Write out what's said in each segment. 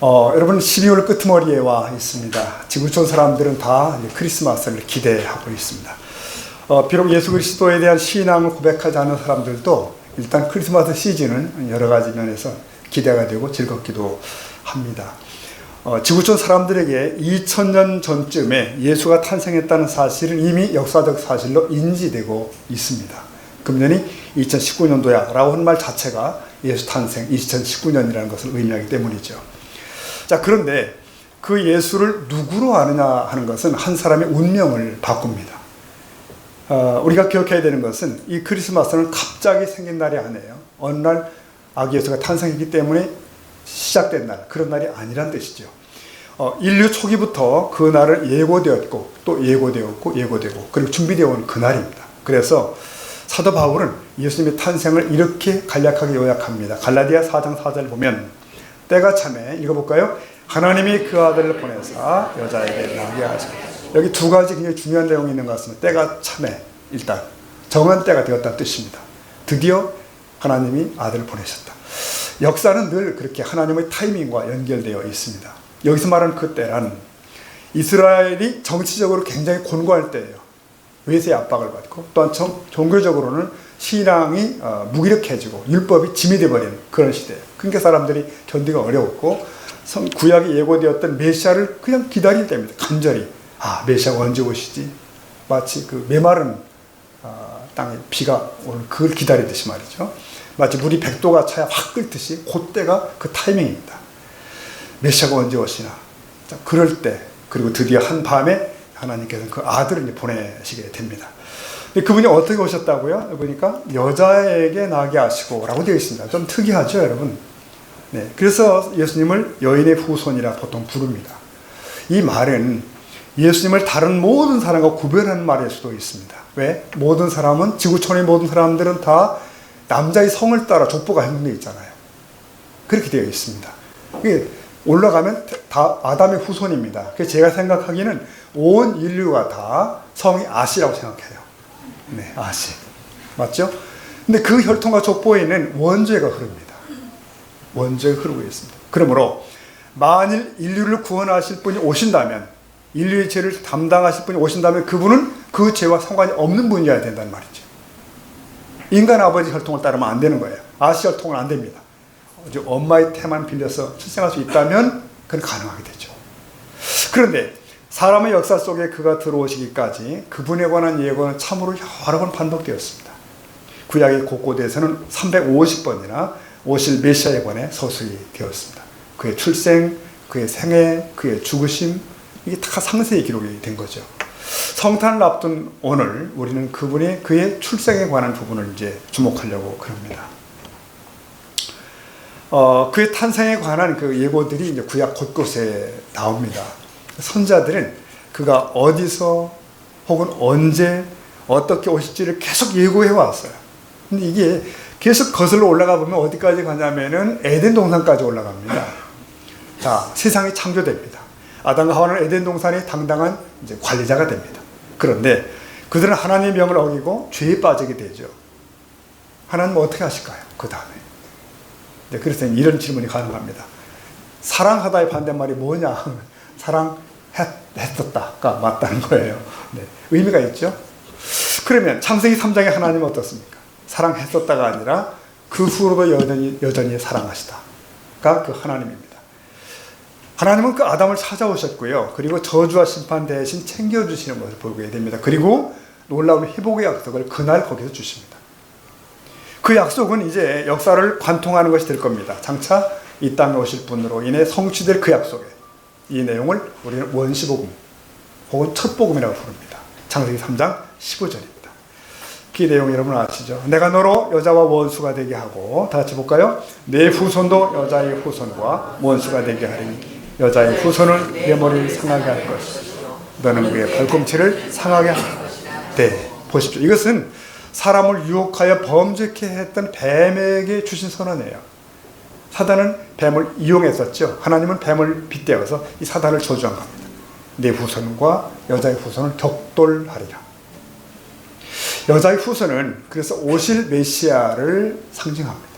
여러분 12월 끄트머리에 와 있습니다. 지구촌 사람들은 다 크리스마스를 기대하고 있습니다. 비록 예수 그리스도에 대한 신앙을 고백하지 않는 사람들도 일단 크리스마스 시즌은 여러 가지 면에서 기대가 되고 즐겁기도 합니다. 지구촌 사람들에게 2000년 전쯤에 예수가 탄생했다는 사실은 이미 역사적 사실로 인지되고 있습니다. 금년이 2019년도야 라고 하는 말 자체가 예수 탄생 2019년이라는 것을 의미하기 때문이죠. 자, 그런데 그 예수를 누구로 아느냐 하는 것은 한 사람의 운명을 바꿉니다. 우리가 기억해야 되는 것은 이 크리스마스는 갑자기 생긴 날이 아니에요. 어느 날 아기 예수가 탄생했기 때문에 시작된 날, 그런 날이 아니란 뜻이죠. 인류 초기부터 그 날을 예고되었고 또 예고되었고 예고되고 그리고 준비되어 온 그 날입니다. 그래서 사도 바울은 예수님의 탄생을 이렇게 간략하게 요약합니다. 갈라디아 4장 4절을 보면 때가 참에 읽어볼까요? 하나님이 그 아들을 보내사 여자에게 나게 하시고, 여기 두 가지 굉장히 중요한 내용이 있는 것 같습니다. 때가 참에 일단 정한 때가 되었다는 뜻입니다. 드디어 하나님이 아들을 보내셨다. 역사는 늘 그렇게 하나님의 타이밍과 연결되어 있습니다. 여기서 말하는 그 때란 이스라엘이 정치적으로 굉장히 곤고할 때예요. 외세의 압박을 받고 또한 종교적으로는 신앙이 무기력해지고 율법이 짐이 되어버리는 그런 시대예요. 그러니까 사람들이 견디기가 어려웠고 구약에 예고되었던 메시아를 그냥 기다릴 때입니다. 간절히 메시아가 언제 오시지? 마치 그 메마른 땅에 비가 오는 그걸 기다리듯이 말이죠. 마치 물이 100도가 차야 확 끓듯이 그때가 그 타이밍입니다. 메시아가 언제 오시나? 자, 그럴 때 그리고 드디어 한 밤에 하나님께서는 그 아들을 보내시게 됩니다. 그분이 어떻게 오셨다고요? 보니까 여자에게 나게 하시고 라고 되어 있습니다. 좀 특이하죠, 여러분? 네, 그래서 예수님을 여인의 후손이라 보통 부릅니다. 이 말은 예수님을 다른 모든 사람과 구별하는 말일 수도 있습니다. 왜? 모든 사람은, 지구촌의 모든 사람들은 다 남자의 성을 따라 족보가 형성되어 있잖아요. 그렇게 되어 있습니다. 올라가면 다 아담의 후손입니다. 그래서 제가 생각하기는 온 인류가 다 성이 아시라고 생각해요. 네, 아시. 맞죠? 근데 그 혈통과 족보에는 원죄가 흐릅니다. 원죄가 흐르고 있습니다. 그러므로 만일 인류를 구원하실 분이 오신다면, 인류의 죄를 담당하실 분이 오신다면 그분은 그 죄와 상관이 없는 분이어야 된다는 말이죠. 인간 아버지 혈통을 따르면 안 되는 거예요. 아시 혈통은 안 됩니다. 엄마의 태만 빌려서 출생할 수 있다면 그건 가능하게 되죠. 그런데 사람의 역사 속에 그가 들어오시기까지 그분에 관한 예고는 참으로 여러 번 반복되었습니다. 구약의 곳곳에서는 350번이나 오실 메시아에 관해 서술이 되었습니다. 그의 출생, 그의 생애, 그의 죽으심, 이게 다 상세히 기록이 된 거죠. 성탄을 앞둔 오늘 우리는 그의 출생에 관한 부분을 이제 주목하려고 그럽니다. 그의 탄생에 관한 그 예고들이 이제 구약 곳곳에 나옵니다. 선자들은 그가 어디서 혹은 언제 어떻게 오실지를 계속 예고해 왔어요. 근데 이게 계속 거슬러 올라가 보면 어디까지 가냐면은 에덴 동산까지 올라갑니다. 자, 세상이 창조됩니다. 아담과 하와는 에덴 동산의 당당한 이제 관리자가 됩니다. 그런데 그들은 하나님의 명을 어기고 죄에 빠지게 되죠. 하나님은 어떻게 하실까요? 그 다음에. 네, 그래서 이런 질문이 가능합니다. 사랑하다의 반대말이 뭐냐? 사랑했었다가 맞다는 거예요. 네, 의미가 있죠? 그러면 창세기 3장의 하나님은 어떻습니까? 사랑했었다가 아니라 그 후로도 여전히 사랑하시다가 그 하나님입니다. 하나님은 그 아담을 찾아오셨고요. 그리고 저주와 심판 대신 챙겨주시는 것을 보게 됩니다. 그리고 놀라운 회복의 약속을 그날 거기서 주십니다. 그 약속은 이제 역사를 관통하는 것이 될 겁니다. 장차 이 땅에 오실 분으로 인해 성취될 그 약속에 이 내용을 우리는 원시복음 혹은 첫복음이라고 부릅니다. 창세기 3장 15절입니다. 그 내용 여러분 아시죠? 내가 너로 여자와 원수가 되게 하고, 다 같이 볼까요? 내 후손도 여자의 후손과 원수가 되게 하리니 여자의 후손을 내 머리를 상하게 할 것이요 너는 그의 발꿈치를 상하게 할 것이다. 네, 보십시오. 이것은 사람을 유혹하여 범죄케 했던 뱀에게 주신 선언이에요. 사단은 뱀을 이용했었죠. 하나님은 뱀을 빗대어서 이 사단을 저주한 겁니다. 내 후손과 여자의 후손을 격돌하리라. 여자의 후손은 그래서 오실 메시아를 상징합니다.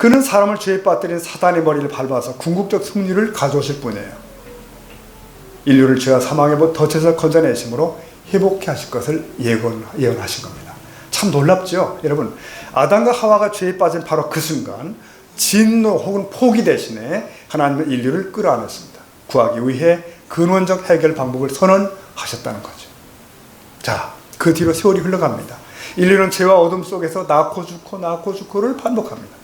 그는 사람을 죄에 빠뜨린 사단의 머리를 밟아서 궁극적 승리를 가져오실 분이에요. 인류를 죄와 사망의 법 덫에서 건져내심으로 회복해 하실 것을 예언하신 겁니다. 참 놀랍죠? 여러분, 아담과 하와가 죄에 빠진 바로 그 순간 진노 혹은 포기 대신에 하나님은 인류를 끌어안았습니다. 구하기 위해 근원적 해결 방법을 선언하셨다는 거죠. 자, 그 뒤로 세월이 흘러갑니다. 인류는 죄와 어둠 속에서 낳고 죽고를 반복합니다.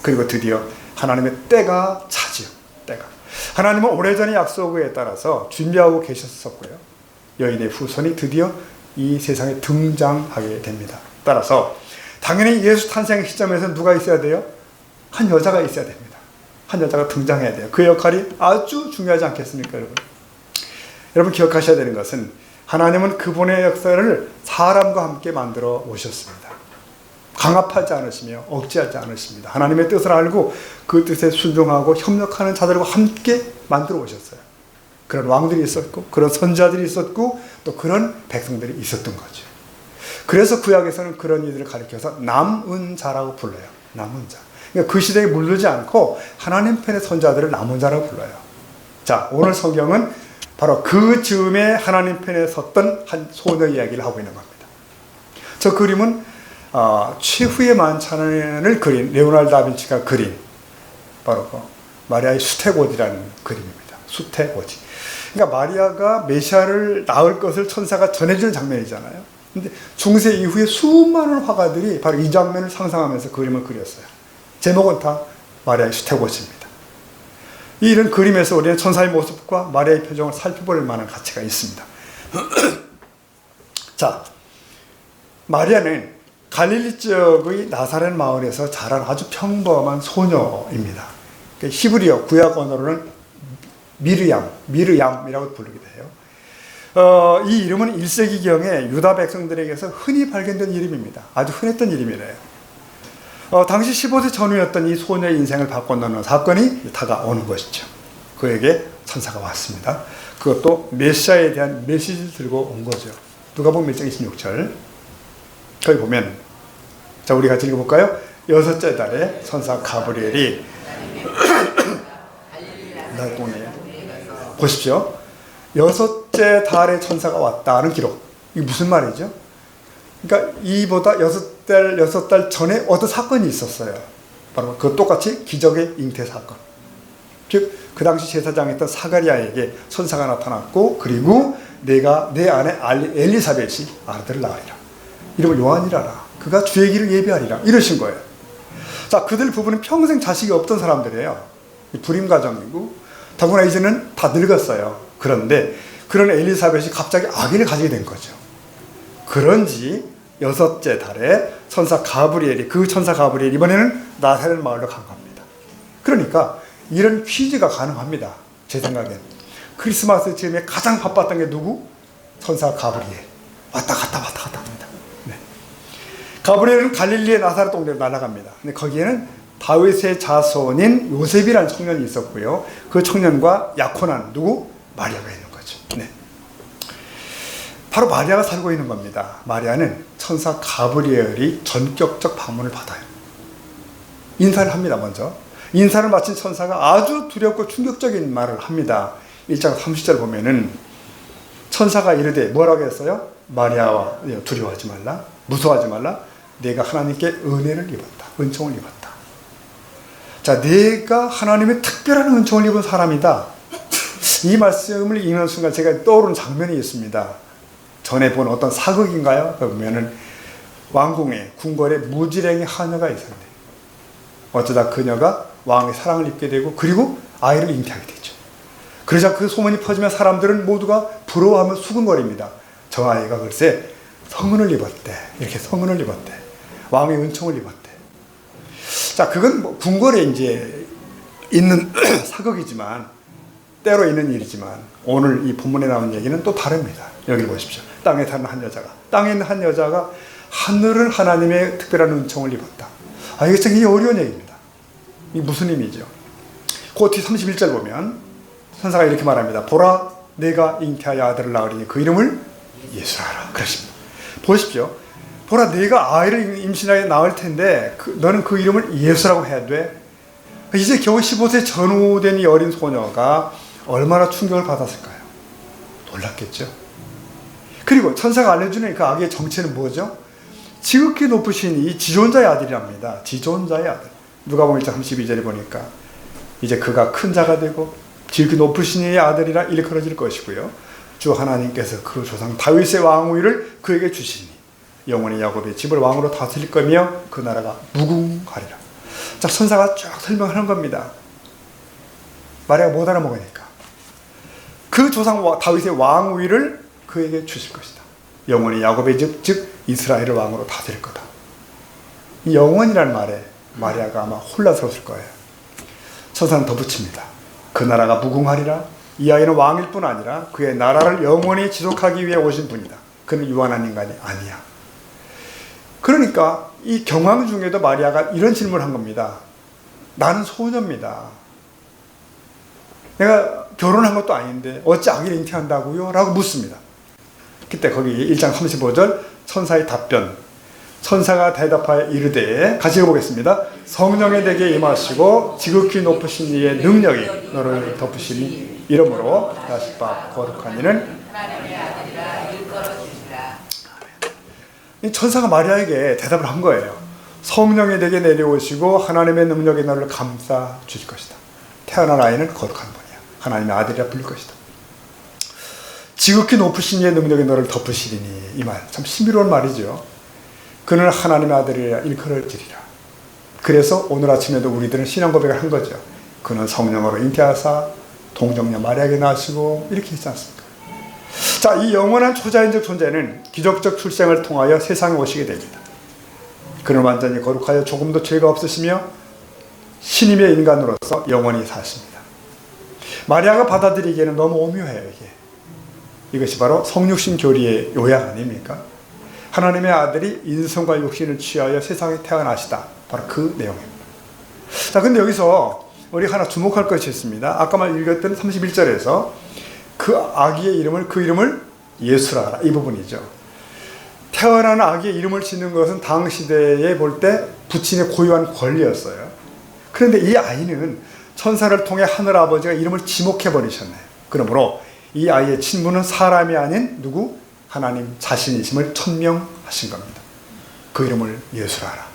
그리고 드디어 하나님의 때가 차지요. 때가. 하나님은 오래전의 약속에 따라서 준비하고 계셨었고요. 여인의 후손이 드디어 이 세상에 등장하게 됩니다. 따라서 당연히 예수 탄생 시점에서 누가 있어야 돼요? 한 여자가 있어야 됩니다. 한 여자가 등장해야 돼요. 그 역할이 아주 중요하지 않겠습니까, 여러분? 여러분 기억하셔야 되는 것은 하나님은 그분의 역사를 사람과 함께 만들어 오셨습니다. 강압하지 않으시며 억제하지 않으십니다. 하나님의 뜻을 알고 그 뜻에 순종하고 협력하는 자들과 함께 만들어 오셨어요. 그런 왕들이 있었고 그런 선자들이 있었고 또 그런 백성들이 있었던 거죠. 그래서 구약에서는 그런 이들을 가리켜서 남은 자라고 불러요. 남은 자. 그러니까 그 시대에 물들지 않고 하나님 편의 선자들을 남은 자라고 불러요. 자, 오늘 성경은 바로 그 즈음에 하나님 편에 섰던 한 소녀 이야기를 하고 있는 겁니다. 저 그림은 최후의 만찬을 그린 레오나르도 다빈치가 그린 바로 그 마리아의 수태고지라는 그림입니다. 수태고지. 그러니까 마리아가 메시아를 낳을 것을 천사가 전해주는 장면이잖아요. 근데 중세 이후에 수많은 화가들이 바로 이 장면을 상상하면서 그림을 그렸어요. 제목은 다 마리아의 수태고지입니다. 이런 그림에서 우리는 천사의 모습과 마리아의 표정을 살펴볼 만한 가치가 있습니다. 자, 마리아는 갈릴리 지역의 나사렛 마을에서 자란 아주 평범한 소녀입니다. 히브리어 구약 언어로는 미르얌이라고 부르기도 해요. 이 이름은 1세기경에 유다 백성들에게서 흔히 발견된 이름입니다. 아주 흔했던 이름이래요. 당시 15세 전후였던 이 소녀의 인생을 바꿔놓는 사건이 다가오는 것이죠. 그에게 천사가 왔습니다. 그것도 메시아에 대한 메시지를 들고 온 거죠. 누가복음 1장 26절. 거기 보면, 자, 우리 같이 읽어볼까요? 여섯째 달에 천사 가브리엘이 보십시오. 여섯째 달에 천사가 왔다는 기록. 이게 무슨 말이죠? 그러니까 이보다 여섯 달 전에 어떤 사건이 있었어요. 바로 그 똑같이 기적의 잉태 사건. 즉, 그 당시 제사장이었던 사가리아에게 천사가 나타났고, 그리고 내가 내 아내 엘리사벳이 아들을 낳으리라. 이름을 요한이라라. 그가 주의 길을 예비하리라. 이러신 거예요. 자, 그들 부부는 평생 자식이 없던 사람들이에요. 불임 가정이고, 더구나 이제는 다 늙었어요. 그런데 그런 엘리사벳이 갑자기 아기를 가지게 된 거죠. 그런지 여섯째 달에 천사 가브리엘이 이번에는 나사렛 마을로 간 겁니다. 그러니까 이런 퀴즈가 가능합니다. 제 생각엔. 크리스마스 즈음에 가장 바빴던 게 누구? 천사 가브리엘. 왔다 갔다 합니다. 네. 가브리엘은 갈릴리의 나사렛 동네로 날아갑니다. 근데 거기에는 다윗의 자손인 요셉이라는 청년이 있었고요. 그 청년과 약혼한 누구? 마리아가 있는 거죠. 네. 바로 마리아가 살고 있는 겁니다. 마리아는 천사 가브리엘이 전격적 방문을 받아요. 인사를 합니다. 먼저. 인사를 마친 천사가 아주 두렵고 충격적인 말을 합니다. 1장 30절 보면은 천사가 이르되 뭐라고 했어요? 마리아와 두려워하지 말라. 무서워하지 말라. 내가 하나님께 은혜를 입었다. 은총을 입었다. 자, 내가 하나님의 특별한 은총을 입은 사람이다. 이 말씀을 읽는 순간 제가 떠오르는 장면이 있습니다. 전에 본 어떤 사극인가요? 보면은 왕궁에 궁궐에 무지랭이 하녀가 있었는데 어쩌다 그녀가 왕의 사랑을 입게 되고 그리고 아이를 잉태하게 되죠. 그러자 그 소문이 퍼지면 사람들은 모두가 부러워하며 수근거립니다. 저 아이가 글쎄 성은을 입었대. 이렇게 성은을 입었대. 왕의 은총을 입었대. 자, 그건 뭐 궁궐에 이제 있는 사극이지만 때로 있는 일이지만 오늘 이 본문에 나온 얘기는 또 다릅니다. 여기 보십시오. 땅에 사는 한 여자가 하늘은 하나님의 특별한 은총을 입었다. 이게 굉장히 어려운 얘기입니다. 이게 무슨 의미죠? 그 뒤 31절 보면 천사가 이렇게 말합니다. 보라, 내가 잉태하여 아들을 낳으리니 그 이름을 예수라 하라. 그러십니다. 보십시오. 보라, 내가 아이를 임신하게 낳을 텐데 너는 그 이름을 예수라고 해야 돼. 이제 겨우 15세 전후된 이 어린 소녀가 얼마나 충격을 받았을까요? 놀랐겠죠. 그리고 천사가 알려주는 그 아기의 정체는 뭐죠? 지극히 높으신 이 지존자의 아들이랍니다. 지존자의 아들. 누가복음 1장 32절에 보니까 이제 그가 큰 자가 되고 지극히 높으신 이의 아들이라 일컬어질 것이고요. 주 하나님께서 그 조상 다윗의 왕위를 그에게 주시니 영원히 야곱의 집을 왕으로 다스릴 거며 그 나라가 무궁하리라. 자, 천사가 쭉 설명하는 겁니다. 마리아가 못 알아먹으니까. 그 조상 다윗의 왕위를 그에게 주실 것이다. 영원히 야곱의 집, 즉 이스라엘을 왕으로 다스릴 거다. 이 영원이라는 말에 마리아가 아마 혼란스러웠을 거예요. 천사는 덧붙입니다. 그 나라가 무궁하리라. 이 아이는 왕일 뿐 아니라 그의 나라를 영원히 지속하기 위해 오신 분이다. 그는 유한한 인간이 아니야. 그러니까 이 경황 중에도 마리아가 이런 질문을 한 겁니다. 나는 소녀입니다. 내가 결혼한 것도 아닌데 어찌 아기를 잉태한다고요? 라고 묻습니다. 그때 거기 1장 35절 천사의 답변. 천사가 대답하여 이르되, 같이 읽어보겠습니다. 성령의 내게 임하시고 지극히 높으신 이의 능력이 너를 덮으시니 이러므로 야식바 거룩한 이는 하나님의 아들이라 일컬어 주시라. 이 천사가 마리아에게 대답을 한 거예요. 성령의 내게 내려오시고 하나님의 능력이 너를 감싸 주실 것이다. 태어날 아이는 거룩한 분이야. 하나님의 아들이라 불릴 것이다. 지극히 높으신 이의 능력이 너를 덮으시리니, 이 말 참 신비로운 말이죠. 그는 하나님의 아들이라 일컬어지리라. 그래서 오늘 아침에도 우리들은 신앙 고백을 한 거죠. 그는 성령으로 잉태하사 동정녀 마리아에게 낳으시고, 이렇게 했지 않습니까? 자, 이 영원한 초자연적 존재는 기적적 출생을 통하여 세상에 오시게 됩니다. 그는 완전히 거룩하여 조금도 죄가 없으시며 신임의 인간으로서 영원히 사십니다. 마리아가 받아들이기에는 너무 오묘해요. 이것이 바로 성육신 교리의 요약 아닙니까? 하나님의 아들이 인성과 육신을 취하여 세상에 태어나시다. 바로 그 내용입니다. 자, 근데 여기서 우리 하나 주목할 것이 있습니다. 아까만 읽었던 31절에서 그 아기의 이름을, 그 이름을 예수라 하라. 이 부분이죠. 태어나는 아기의 이름을 짓는 것은 당 시대에 볼 때 부친의 고유한 권리였어요. 그런데 이 아이는 천사를 통해 하늘아버지가 이름을 지목해버리셨네요. 그러므로 이 아이의 친부는 사람이 아닌 누구? 하나님 자신이심을 천명하신 겁니다. 그 이름을 예수라 하라.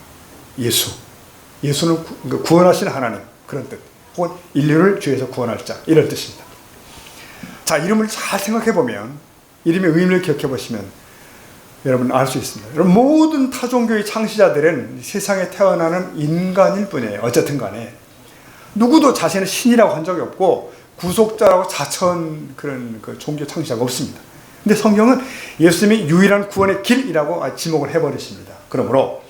예수. 예수는 구원하신 하나님, 그런 뜻. 혹은 인류를 죄에서 구원할 자, 이런 뜻입니다. 자, 이름을 잘 생각해보면, 이름의 의미를 기억해보시면 여러분 알 수 있습니다. 여러분, 모든 타종교의 창시자들은 세상에 태어나는 인간일 뿐이에요. 어쨌든 간에 누구도 자신을 신이라고 한 적이 없고 구속자라고 자처한 그런 종교 창시자가 없습니다. 근데 성경은 예수님이 유일한 구원의 길이라고 지목을 해버리십니다. 그러므로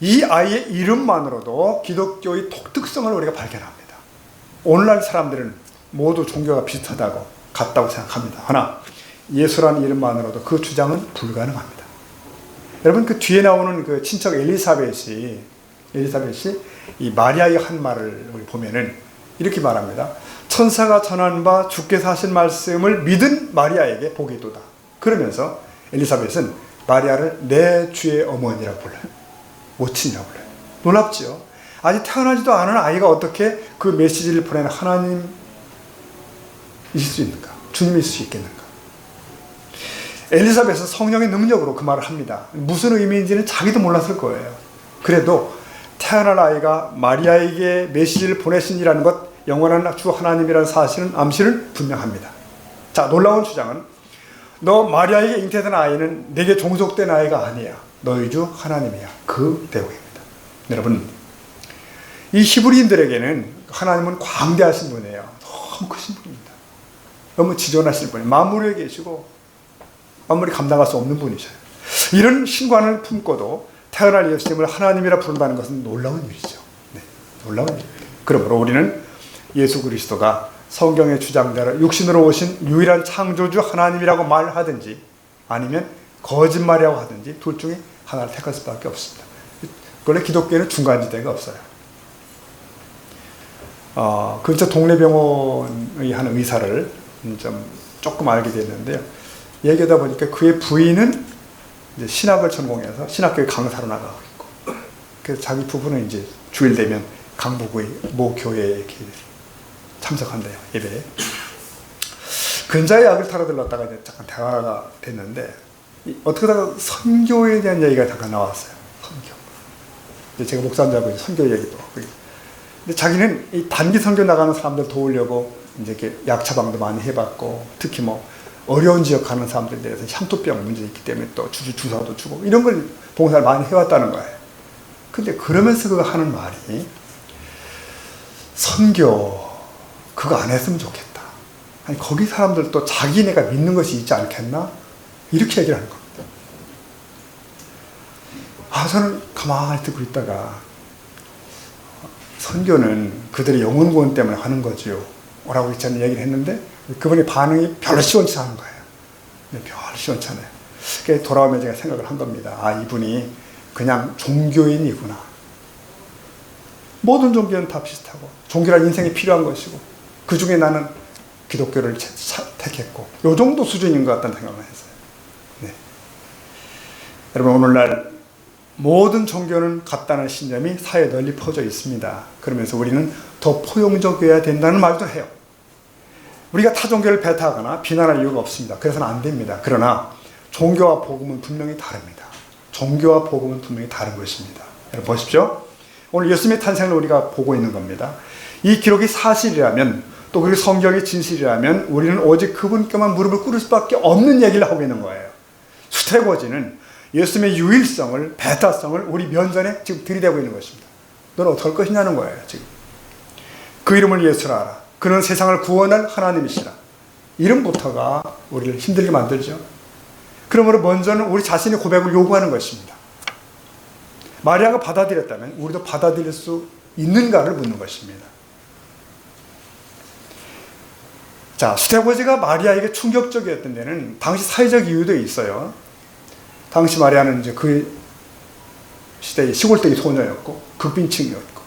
이 아이의 이름만으로도 기독교의 독특성을 우리가 발견합니다. 오늘날 사람들은 모두 종교가 비슷하다고, 같다고 생각합니다. 하나, 예수라는 이름만으로도 그 주장은 불가능합니다. 여러분, 그 뒤에 나오는 그 친척 엘리사벳이 이 마리아의 한 말을 우리 보면은 이렇게 말합니다. 천사가 전한 바 주께서 하신 말씀을 믿은 마리아에게 복이 있도다. 그러면서 엘리사벳은 마리아를 내 주의 어머니라고 불러요. 모친이라고 불러요. 놀랍죠? 아직 태어나지도 않은 아이가 어떻게 그 메시지를 보내는 하나님이실 수 있는가? 주님이실 수 있겠는가? 엘리사벳은 성령의 능력으로 그 말을 합니다. 무슨 의미인지는 자기도 몰랐을 거예요. 그래도 태어날 아이가 마리아에게 메시지를 보내신이라는 것, 영원한 주 하나님이라는 사실은 암시를 분명합니다. 자, 놀라운 주장은 너 마리아에게 잉태된 아이는 내게 종속된 아이가 아니야. 너희 주 하나님이야. 그 내용입니다. 여러분, 이 히브리인들에게는 하나님은 광대하신 분이에요. 너무 크신 분입니다. 너무 지존하신 분이에요. 만물에 계시고 만물이 감당할 수 없는 분이셔요. 이런 신관을 품고도 태어날 예수님을 하나님이라 부른다는 것은 놀라운 일이죠. 네, 놀라운 일입니다. 그러므로 우리는 예수 그리스도가 성경의 주장대로 육신으로 오신 유일한 창조주 하나님이라고 말하든지 아니면 거짓말이라고 하든지 둘 중에 하나를 택할 수밖에 없습니다. 원래 기독교에는 중간지대가 없어요. 근처 동네병원의 한 의사를 조금 알게 됐는데요. 얘기하다 보니까 그의 부인은 이제 신학을 전공해서 신학교에 강사로 나가고 있고, 그래서 자기 부부는 이제 주일 되면 강북의 모 교회에 이렇게 참석한대요, 예배에. 근자의 약을 타러 들렀다가 이제 잠깐 대화가 됐는데, 어떻게 하다가 선교에 대한 얘기가 잠깐 나왔어요. 선교. 이제 제가 목사인 줄 알고 선교 얘기도. 근데 자기는 이 단기 선교 나가는 사람들 도우려고 이제 이렇게 약 처방도 많이 해봤고, 특히 뭐 어려운 지역 가는 사람들에 대해서 향토병 문제 있기 때문에 또 주사도 주고 이런 걸 봉사를 많이 해왔다는 거예요. 근데 그러면서 그가 하는 말이, 선교 그거 안 했으면 좋겠다. 아니 거기 사람들도 자기네가 믿는 것이 있지 않겠나? 이렇게 얘기를 하는 겁니다. 저는 가만히 듣고 있다가, 선교는 그들의 영혼 구원 때문에 하는 거지요 라고 저는 얘기를 했는데, 그분의 반응이 별로 시원치 않은 거예요. 별로 시원치 않아요. 그래서 돌아오면 제가 생각을 한 겁니다. 이분이 그냥 종교인이구나. 모든 종교는 다 비슷하고, 종교란 인생에 필요한 것이고, 그 중에 나는 기독교를 택했고, 요 정도 수준인 것 같다는 생각을 했어요. 네. 여러분, 오늘날 모든 종교는 같다는 신념이 사회에 널리 퍼져 있습니다. 그러면서 우리는 더 포용적이어야 된다는 말도 해요. 우리가 타 종교를 배타하거나 비난할 이유가 없습니다. 그래서는 안 됩니다. 그러나 종교와 복음은 분명히 다릅니다. 종교와 복음은 분명히 다른 것입니다. 여러분 보십시오. 오늘 예수님의 탄생을 우리가 보고 있는 겁니다. 이 기록이 사실이라면, 또 그리고 성경이 진실이라면 우리는 오직 그분께만 무릎을 꿇을 수밖에 없는 얘기를 하고 있는 거예요. 수태고지는 예수님의 유일성을, 배타성을 우리 면전에 지금 들이대고 있는 것입니다. 너는 어떻게 할 것이냐는 거예요, 지금. 그 이름을 예수라 하라. 그는 세상을 구원할 하나님이시라. 이름부터가 우리를 힘들게 만들죠. 그러므로 먼저는 우리 자신의 고백을 요구하는 것입니다. 마리아가 받아들였다면 우리도 받아들일 수 있는가를 묻는 것입니다. 자, 수태고지가 마리아에게 충격적이었던 데는 당시 사회적 이유도 있어요. 당시 마리아는 이제 그 시대의 시골댁의 소녀였고, 극빈층이었고,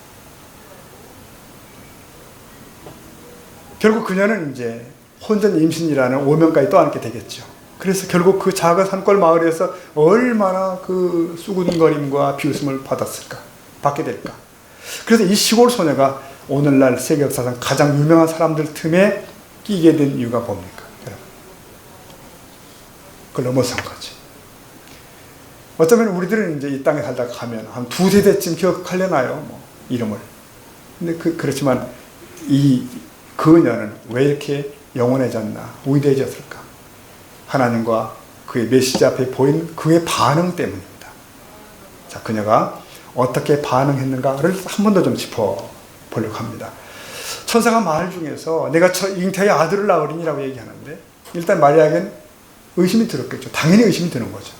결국 그녀는 이제 혼전 임신이라는 오명까지 떠안게 되겠죠. 그래서 결국 그 작은 산골 마을에서 얼마나 그 수군거림과 비웃음을 받게 될까. 그래서 이 시골 소녀가 오늘날 세계 역사상 가장 유명한 사람들 틈에 끼게 된 이유가 뭡니까? 여러분, 그걸 넘어선 거지. 어쩌면 우리들은 이제 이 땅에 살다가 가면 한 두세 대쯤 기억하려나요? 뭐, 이름을. 근데 그렇지만 이 그녀는 왜 이렇게 영원해졌나, 위대해졌을까? 하나님과 그의 메시지 앞에 보인 그의 반응 때문입니다. 자, 그녀가 어떻게 반응했는가를 한 번 더 좀 짚어보려고 합니다. 천사가 말 중에서 내가 잉태의 아들을 낳으리니라고 얘기하는데, 일단 마리아에겐 의심이 들었겠죠. 당연히 의심이 드는 거죠.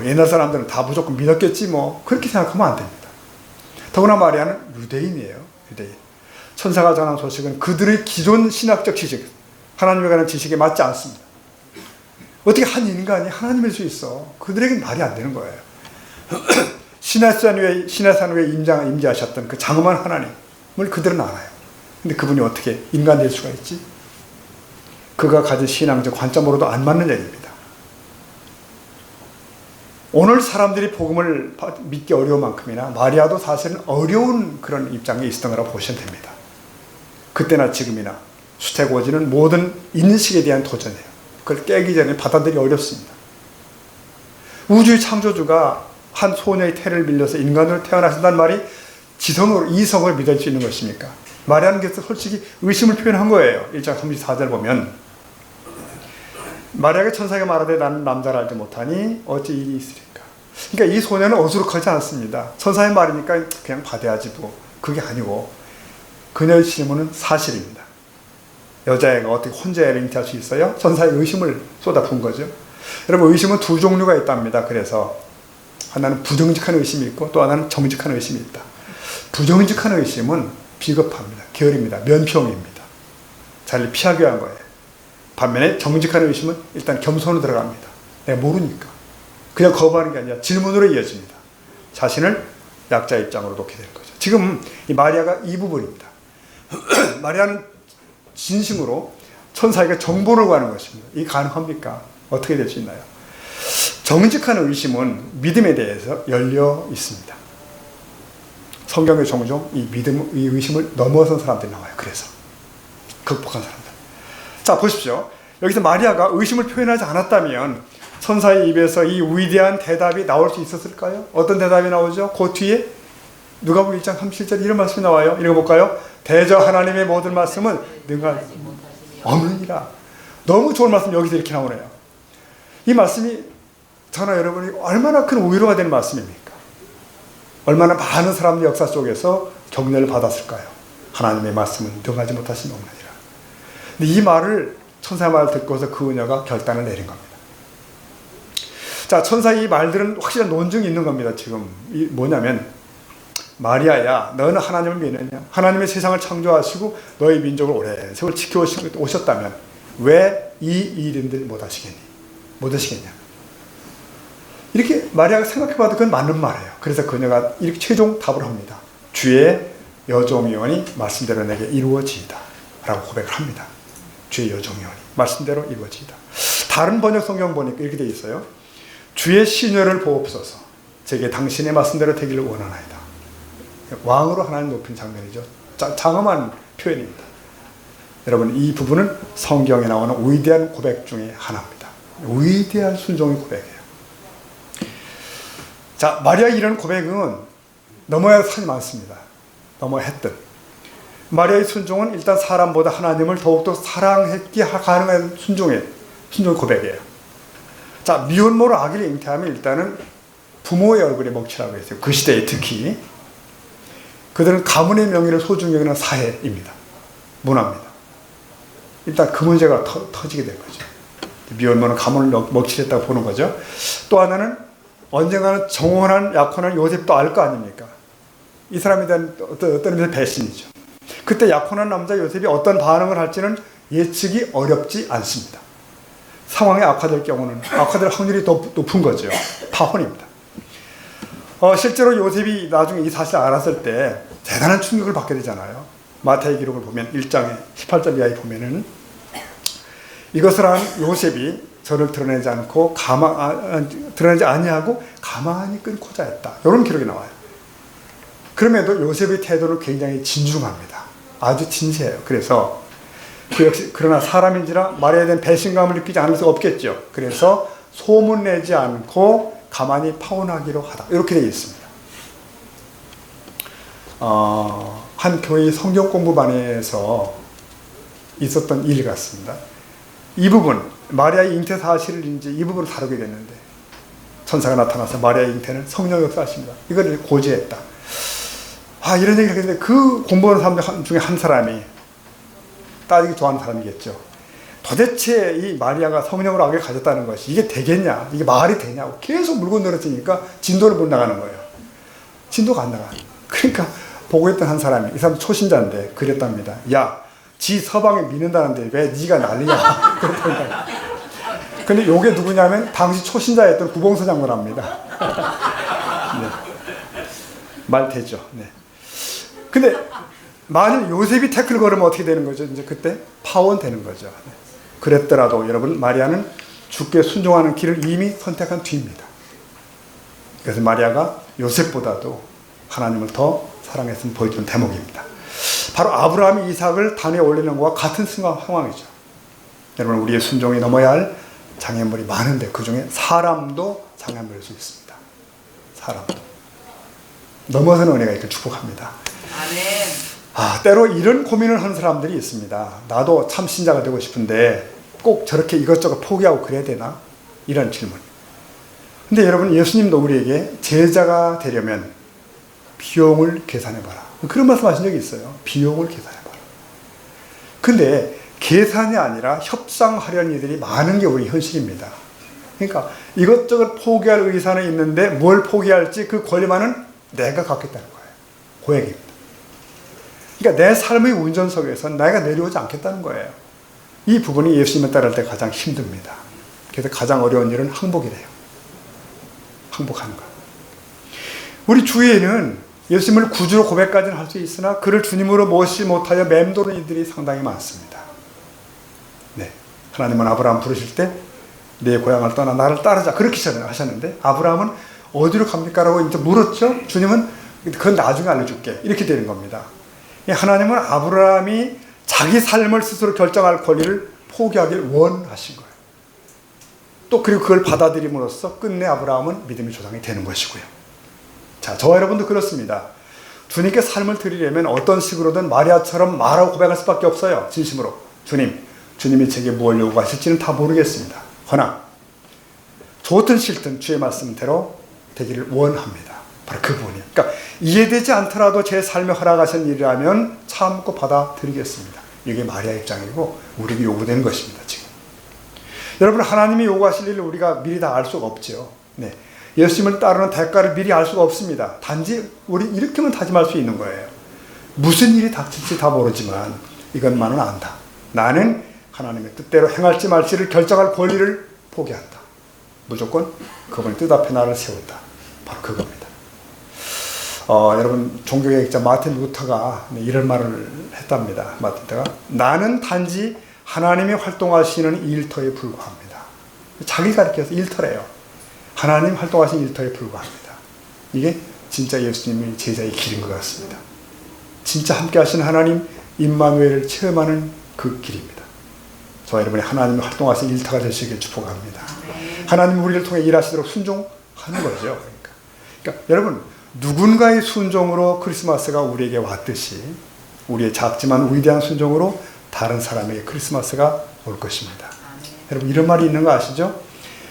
옛날 사람들은 다 무조건 믿었겠지 뭐, 그렇게 생각하면 안 됩니다. 더구나 마리아는 유대인이에요. 유대인. 천사가 전한 소식은 그들의 기존 신학적 지식, 하나님에 관한 지식에 맞지 않습니다. 어떻게 한 인간이 하나님일 수 있어? 그들에겐 말이 안 되는 거예요. 시내산 위에 임재하셨던 그 장엄한 하나님을 그들은 알아요. 근데 그분이 어떻게 인간 될 수가 있지? 그가 가진 신앙적 관점으로도 안 맞는 얘기입니다. 오늘 사람들이 복음을 믿기 어려운 만큼이나 마리아도 사실은 어려운 그런 입장에 있었던 거라고 보시면 됩니다. 그때나 지금이나 수태고지는 모든 인식에 대한 도전이에요. 그걸 깨기 전에 받아들이기 어렵습니다. 우주의 창조주가 한 소녀의 태를 빌려서 인간으로 태어나신다는 말이 지성으로, 이성을 믿을 수 있는 것입니까? 마리아는 그래서 솔직히 의심을 표현한 거예요. 1장 34절 보면, 마리아가 천사가 말하되 나는 남자를 알지 못하니 어찌 일이 있으리까. 그러니까 이 소녀는 어수룩하지 않습니다. 천사의 말이니까 그냥 받아야지 뭐, 그게 아니고 그녀의 질문은 사실입니다. 여자애가 어떻게 혼자 애를 잉태할 수 있어요? 천사의 의심을 쏟아부은 거죠. 여러분, 의심은 두 종류가 있답니다. 그래서 하나는 부정직한 의심이 있고 또 하나는 정직한 의심이 있다. 부정직한 의심은 비겁합니다. 게으릅니다. 면피용입니다. 자리를 피하기 위한 거예요. 반면에 정직한 의심은 일단 겸손으로 들어갑니다. 내가 모르니까. 그냥 거부하는 게 아니라 질문으로 이어집니다. 자신을 약자 입장으로 놓게 되는 거죠. 지금 이 마리아가 이 부분입니다. 마리아는 진심으로 천사에게 정보를 구하는 것입니다. 이게 가능합니까? 어떻게 될 수 있나요? 정직한 의심은 믿음에 대해서 열려 있습니다. 성경에 종종 이 믿음, 이 의심을 넘어선 사람들이 나와요. 그래서 극복한 사람들. 자, 보십시오. 여기서 마리아가 의심을 표현하지 않았다면 천사의 입에서 이 위대한 대답이 나올 수 있었을까요? 어떤 대답이 나오죠? 그 뒤에 누가복음 1장 37절 이런 말씀이 나와요. 읽어볼까요? 대저 하나님의 모든 말씀은 능하지 없느니라. 너무 좋은 말씀 여기서 이렇게 나오네요. 이 말씀이 저나 여러분이 얼마나 큰 위로가 되는 말씀입니까? 얼마나 많은 사람들 역사 속에서 격려를 받았을까요? 하나님의 말씀은 능하지 못하신 없느니라. 근데 이 말을 천사의 말을 듣고서 그 은혜가 결단을 내린 겁니다. 자, 천사의 이 말들은 확실한 논증이 있는 겁니다. 지금 뭐냐면 마리아야, 너는 하나님을 믿느냐? 하나님의 세상을 창조하시고 너의 민족을 오래 세월 지켜오셨다면 왜 이 일인들 못하시겠냐? 이렇게 마리아가 생각해봐도 그건 맞는 말이에요. 그래서 그녀가 이렇게 최종 답을 합니다. 주의 여종이오니 말씀대로 내게 이루어지이다 라고 고백을 합니다. 주의 여종이오니 말씀대로 이루어지이다. 다른 번역 성경 보니까 이렇게 되어 있어요. 주의 시녀를 보옵소서. 제게 당신의 말씀대로 되기를 원하나이다. 왕으로 하나님 높인 장면이죠. 장엄한 표현입니다. 여러분, 이 부분은 성경에 나오는 위대한 고백 중에 하나입니다. 위대한 순종의 고백이에요. 자, 마리아의 이런 고백은 넘어야 할 산이 많습니다. 넘어야 했던. 마리아의 순종은 일단 사람보다 하나님을 더욱더 사랑했기에 가능한 순종의 고백이에요. 자, 미혼모로 아기를 잉태하면 일단은 부모의 얼굴에 먹칠하고 있어요. 그 시대에 특히. 그들은 가문의 명예를 소중히 여기는 사회입니다. 문화입니다. 일단 그 문제가 터지게 된 거죠. 미혼모는 가문을 먹칠했다고 보는 거죠. 또 하나는 언젠가는 정혼한 약혼한 요셉도 알 거 아닙니까? 이 사람에 대한 어떤 의미에서 배신이죠. 그때 약혼한 남자 요셉이 어떤 반응을 할지는 예측이 어렵지 않습니다. 상황이 악화될 경우는 악화될 확률이 더 높은 거죠. 파혼입니다. 실제로 요셉이 나중에 이 사실을 알았을 때 대단한 충격을 받게 되잖아요. 마태의 기록을 보면 1장에 18절 이하에 보면은 이것을 한 요셉이 저를 드러내지 아니하고 가만히 끊고자 했다. 이런 기록이 나와요. 그럼에도 요셉의 태도는 굉장히 진중합니다. 아주 진지해요. 그래서 그 역시 그러나 사람인지라 마리아에 대한 배신감을 느끼지 않을 수 없겠죠. 그래서 소문내지 않고 가만히 파혼하기로 하다. 이렇게 되어 있습니다. 한 교회 성경 공부반에서 있었던 일 같습니다. 이 부분, 마리아의 잉태 사실을 이제 이 부분을 다루게 됐는데 천사가 나타나서 마리아의 잉태는 성령 역사하십니다. 이걸 고지했다. 이런 얘기를 했는데 그 공부하는 사람 중에 한 사람이 따지기 좋아하는 사람이겠죠. 도대체 이 마리아가 성령을 아기를 가졌다는 것이 이게 되겠냐? 이게 말이 되냐고 계속 물고 늘어지니까 진도를 못 나가는 거예요. 진도가 안 나가. 그러니까 보고 있던 한 사람이, 이 사람 초신자인데 그랬답니다. 야, 지 서방에 믿는다는데 왜 네가 난리냐? 그랬답니다. 근데 요게 누구냐면 당시 초신자였던 구봉서 장로랍니다. 네. 말 되죠. 네. 근데 만일 요셉이 태클 걸으면 어떻게 되는 거죠? 이제 그때 파혼되는 거죠. 네. 그랬더라도 여러분, 마리아는 주께 순종하는 길을 이미 선택한 뒤입니다. 그래서 마리아가 요셉보다도 하나님을 더 사랑했음을 보여주는 대목입니다. 바로 아브라함이 이삭을 단에 올리는 것과 같은 상황이죠. 여러분, 우리의 순종이 넘어야 할 장애물이 많은데 그 중에 사람도 장애물일 수 있습니다. 사람도. 넘어서는 은혜가 있길 축복합니다. 아멘. 때로 이런 고민을 하는 사람들이 있습니다. 나도 참 신자가 되고 싶은데 꼭 저렇게 이것저것 포기하고 그래야 되나? 이런 질문. 근데 여러분, 예수님도 우리에게 제자가 되려면 비용을 계산해봐라. 그런 말씀 하신 적이 있어요. 비용을 계산해봐라. 근데 계산이 아니라 협상하려는 이들이 많은 게 우리 현실입니다. 그러니까 이것저것 포기할 의사는 있는데 뭘 포기할지 그 권리만은 내가 갖겠다는 거예요. 고액입니다. 그러니까 내 삶의 운전석에서 내가 내려오지 않겠다는 거예요. 이 부분이 예수님을 따를 때 가장 힘듭니다. 그래서 가장 어려운 일은 항복이래요. 항복하는 거. 우리 주위에는 예수님을 구주로 고백까지는 할 수 있으나 그를 주님으로 모시지 못하여 맴도는 이들이 상당히 많습니다. 네. 하나님은 아브라함 부르실 때 내 고향을 떠나 나를 따르자. 그렇게 하셨는데 아브라함은 어디로 갑니까? 라고 이제 물었죠. 주님은 그건 나중에 알려줄게. 이렇게 되는 겁니다. 하나님은 아브라함이 자기 삶을 스스로 결정할 권리를 포기하길 원하신 거예요. 또 그리고 그걸 받아들임으로써 끝내 아브라함은 믿음의 조상이 되는 것이고요. 자, 저와 여러분도 그렇습니다. 주님께 삶을 드리려면 어떤 식으로든 마리아처럼 말하고 고백할 수밖에 없어요. 진심으로. 주님이 제게 무엇을 요구하실지는 다 모르겠습니다. 허나 좋든 싫든 주의 말씀대로 되기를 원합니다. 바로 그 부분이에요. 그러니까 이해되지 않더라도 제 삶에 허락하신 일이라면 참고 받아들이겠습니다. 이게 마리아 입장이고 우리에게 요구되는 것입니다. 지금 여러분, 하나님이 요구하실 일을 우리가 미리 다 알 수가 없죠. 네. 예수님을 따르는 대가를 미리 알 수가 없습니다. 단지 우리 이렇게만 다짐할 수 있는 거예요. 무슨 일이 닥칠지 다 모르지만 이것만은 안다. 나는 하나님의 뜻대로 행할지 말지를 결정할 권리를 포기한다. 무조건 그분의 뜻 앞에 나를 세웠다. 바로 그겁니다. 여러분, 종교개혁자 마틴 루터가 이런 말을 했답니다. 마틴 루터가 나는 단지 하나님이 활동하시는 일터에 불과합니다. 자기 가르쳐서 일터래요. 하나님 활동하신 일터에 불과합니다. 이게 진짜 예수님의 제자의 길인 것 같습니다. 진짜 함께 하시는 하나님 임마누엘을 체험하는 그 길입니다. 저와 여러분이 하나님이 활동하신 일터가 될 수 있게 축복합니다. 하나님 우리를 통해 일하시도록 순종하는 거죠. 그러니까 여러분, 누군가의 순종으로 크리스마스가 우리에게 왔듯이 우리의 작지만 위대한 순종으로 다른 사람에게 크리스마스가 올 것입니다. 여러분, 이런 말이 있는 거 아시죠?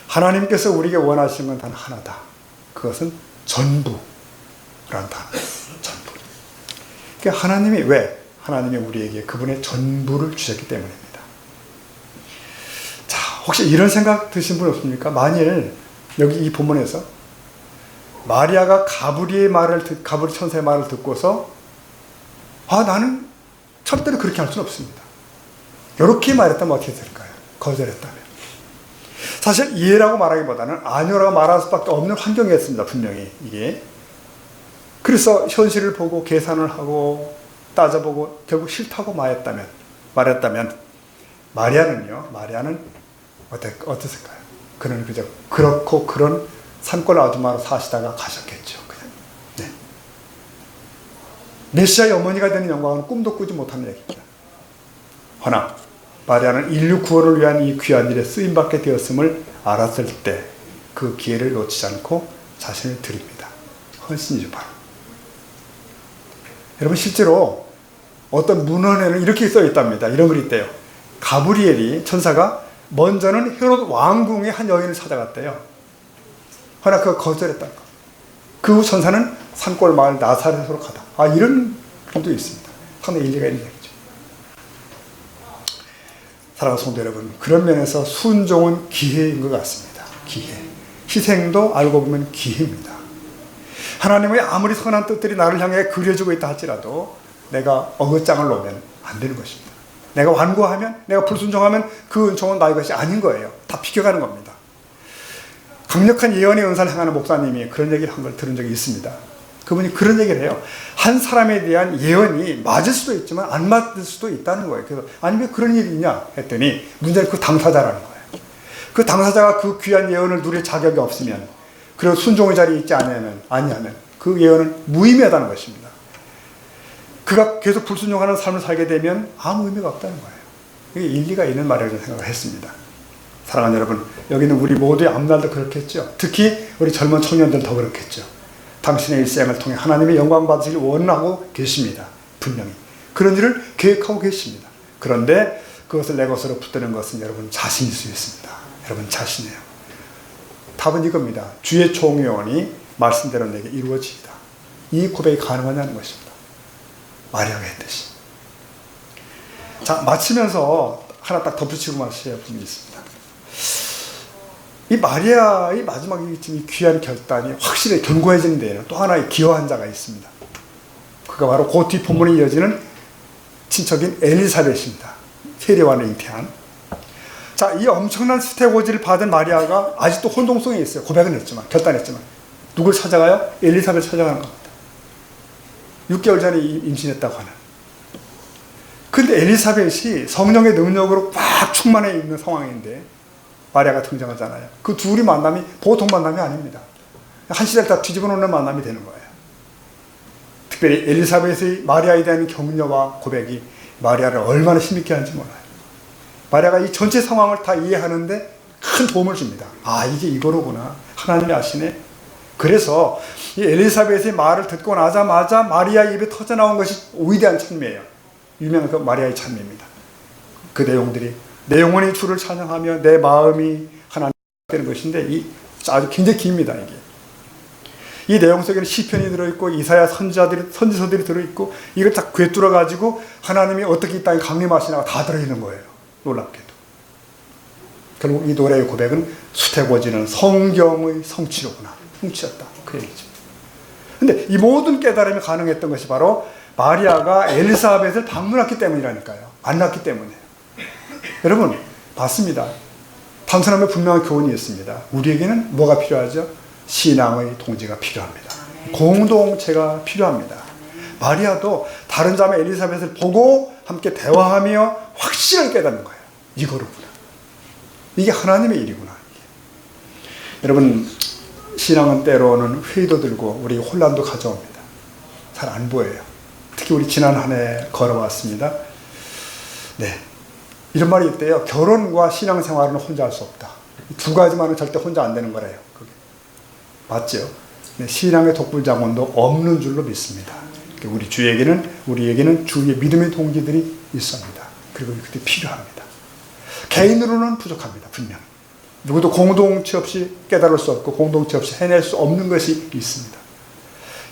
하나님께서 우리에게 원하시는 건 단 하나다. 그것은 전부라는 단어. 전부. 그러니까 하나님이 왜? 하나님이 우리에게 그분의 전부를 주셨기 때문입니다. 자, 혹시 이런 생각 드신 분 없습니까? 만일 여기 이 본문에서 마리아가 가브리 천사의 말을 듣고서 나는 절대로 그렇게 할 수는 없습니다. 이렇게 말했다면 어떻게 될까요? 거절했다면. 사실 이해라고 말하기보다는 아니라고 말할 수밖에 없는 환경이었습니다. 분명히 이게. 그래서 현실을 보고 계산을 하고 따져보고 결국 싫다고 말했다면 마리아는 어땠을까요? 그는 그저 그렇고 그런 산골 아줌마로 사시다가 가셨겠죠. 그냥. 네. 메시아의 어머니가 되는 영광은 꿈도 꾸지 못하는 얘기입니다. 허나 마리아는 인류 구원을 위한 이 귀한 일에 쓰임받게 되었음을 알았을 때 그 기회를 놓치지 않고 자신을 드립니다. 헌신이죠, 바로. 여러분, 실제로 어떤 문헌에는 이렇게 써 있답니다. 이런 글이 있대요. 가브리엘이 천사가 먼저는 헤롯 왕궁의 한 여인을 찾아갔대요. 허나 그가 거절했다는 거. 그 후 천사는 산골 마을 나사렛으로 가다. 이런 글도 있습니다. 상당히 일리가 있는 얘기죠. 사랑하는 성도 여러분, 그런 면에서 순종은 기회인 것 같습니다. 기회. 희생도 알고 보면 기회입니다. 하나님의 아무리 선한 뜻들이 나를 향해 그려지고 있다 할지라도 내가 어긋장을 놓으면 안 되는 것입니다. 내가 완고하면, 내가 불순종하면 그 은총은 나의 것이 아닌 거예요. 다 비켜가는 겁니다. 강력한 예언의 은사를 행하는 목사님이 그런 얘기를 한 걸 들은 적이 있습니다. 그분이 그런 얘기를 해요. 한 사람에 대한 예언이 맞을 수도 있지만 안 맞을 수도 있다는 거예요. 그래서 아니 왜 그런 일이 있냐 했더니 문제는 그 당사자라는 거예요. 그 당사자가 그 귀한 예언을 누릴 자격이 없으면, 그리고 순종의 자리에 있지 아니하면 그 예언은 무의미하다는 것입니다. 그가 계속 불순종하는 삶을 살게 되면 아무 의미가 없다는 거예요. 이게 일리가 있는 말이라고 생각을 했습니다. 사랑하는 여러분, 여기는 우리 모두의 앞날도 그렇겠죠. 특히 우리 젊은 청년들 더 그렇겠죠. 당신의 일생을 통해 하나님의 영광 받으시길 원하고 계십니다. 분명히. 그런 일을 계획하고 계십니다. 그런데 그것을 내 것으로 붙드는 것은 여러분 자신일 수 있습니다. 여러분 자신이에요. 답은 이겁니다. 주의 종의원이 말씀대로 내게 이루어지이다. 이 고백이 가능하냐는 것입니다. 마리아가 했듯이. 자, 마치면서 하나 딱 덧붙이고 마셔야 분이 있습니다. 이 마리아의 마지막 이 귀한 결단이 확실히 견고해지는 데에는 또 하나의 기여한 자가 있습니다. 그가 바로 그 뒤 본문에 이어지는 친척인 엘리사벳입니다. 세례와는 잉태한. 자, 이 엄청난 스테고지를 받은 마리아가 아직도 혼동성이 있어요. 고백은 했지만, 결단했지만. 누굴 찾아가요? 엘리사벳을 찾아가는 겁니다. 6개월 전에 임신했다고 하는. 근데 엘리사벳이 성령의 능력으로 꽉 충만해 있는 상황인데 마리아가 등장하잖아요. 그 둘이 만남이 보통 만남이 아닙니다. 한 시대를 다 뒤집어 놓는 만남이 되는 거예요. 특별히 엘리사벳의 마리아에 대한 격려와 고백이 마리아를 얼마나 힘있게 하는지 몰라요. 마리아가 이 전체 상황을 다 이해하는데 큰 도움을 줍니다. 아, 이게 이거로구나. 하나님이 아시네. 그래서 이 엘리사벳의 말을 듣고 나자마자 마리아 입에 터져나온 것이 위대한 찬미예요. 유명한 그 마리아의 찬미입니다. 그 내용들이 내 영혼이 주를 찬양하며 내 마음이 하나님 되는 것인데 이 아주 굉장히 깁니다. 이게 이 내용 속에는 시편이 들어있고 이사야 선지서들이 들어있고 이걸 딱 꿰뚫어 가지고 하나님이 어떻게 이 땅에 강림하시나가 다 들어있는 거예요. 놀랍게도. 결국 이 노래의 고백은 수태고지는 성경의 성취로구나. 성취였다. 그 얘기죠. 근데 이 모든 깨달음이 가능했던 것이 바로 마리아가 엘리사벳을 방문했기 때문이라니까요. 만났기 때문에. 여러분, 맞습니다. 단순하면 분명한 교훈이 있습니다. 우리에게는 뭐가 필요하죠? 신앙의 동지가 필요합니다. 공동체가 필요합니다. 마리아도 다른 자매 엘리사벳을 보고 함께 대화하며 확신을 깨닫는 거예요. 이거로구나. 이게 하나님의 일이구나. 여러분, 신앙은 때로는 회의도 들고 우리 혼란도 가져옵니다. 잘 안 보여요. 특히 우리 지난 한 해 걸어왔습니다. 네, 이런 말이 있대요. 결혼과 신앙생활은 혼자 할 수 없다. 두 가지만은 절대 혼자 안 되는 거래요. 그게 맞죠? 네, 신앙의 독불장군도 없는 줄로 믿습니다. 우리에게는 주의 믿음의 동기들이 있습니다. 그리고 그게 필요합니다. 개인으로는 부족합니다. 분명. 누구도 공동체 없이 깨달을 수 없고 공동체 없이 해낼 수 없는 것이 있습니다.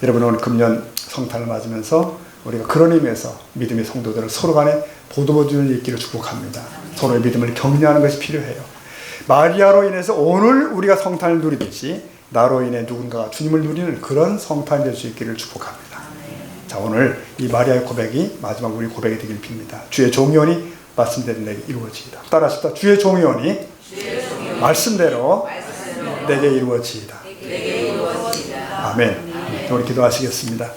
여러분, 오늘 금년 성탄을 맞으면서 우리가 그런 의미에서 믿음의 성도들을 서로 간에 보듬어주는 있기를 축복합니다. 서로의 믿음을 격려하는 것이 필요해요. 마리아로 인해서 오늘 우리가 성탄을 누리듯이 나로 인해 누군가가 주님을 누리는 그런 성탄이 될 수 있기를 축복합니다. 자, 오늘 이 마리아의 고백이 마지막 우리 고백이 되길 빕니다. 주의 종이오니 말씀대로 내게 이루어지이다. 따라하십시다. 주의 종이오니 말씀대로 내게 이루어지이다. 아멘. 우리 기도하시겠습니다.